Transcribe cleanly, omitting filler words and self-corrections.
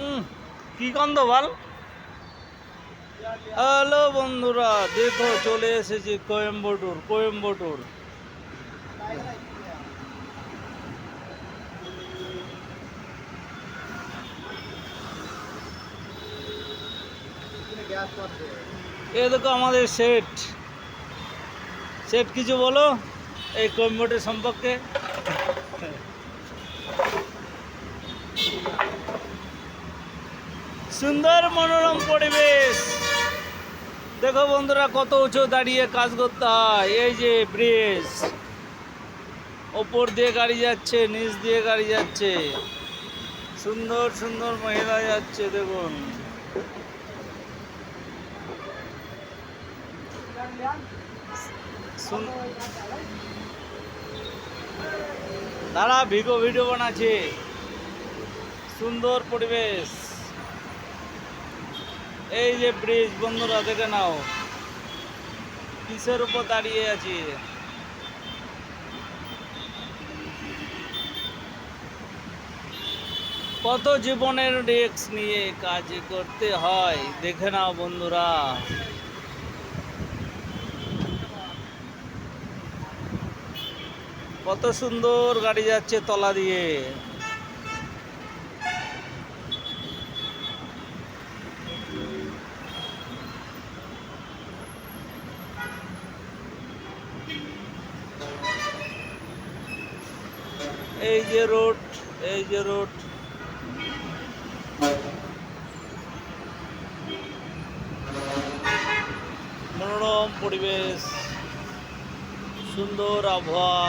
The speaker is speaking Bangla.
উম, কি গন্ধ বল। হ্যালো বন্ধুরা, দেখো চলে এসেছি কোয়েম্বাটুর। কোয়েম্বাটুর এ দেখো আমাদের সেট। সেট কিছু বলো এই কোয়েম্বাটুর সম্পর্কে। সুন্দর মনোরম পরিবেশ। দেখো বন্ধুরা, কত উঁচু দাঁড়িয়ে কাজ করতে হয়। এই যে ব্রিজ, ওপর দিয়ে গাড়ি যাচ্ছে, নিচ দিয়ে গাড়ি যাচ্ছে। সুন্দর সুন্দর মহিলা যাচ্ছে, দেখুন। তারা ভিডিও বানাচ্ছে। সুন্দর পরিবেশ। এই যে ব্রিজ, বন্ধুরা দেখে নাও কিসের উপর দাঁড়িয়ে আছি। কত জীবনের রিস্ক নিয়ে কাজ করতে হয়, দেখে নাও বন্ধুরা। কত সুন্দর গাড়ি যাচ্ছে তলা দিয়ে। এই যে রোড, এই যে রোড। মনোরম পরিবেশ, সুন্দর আবহাওয়া।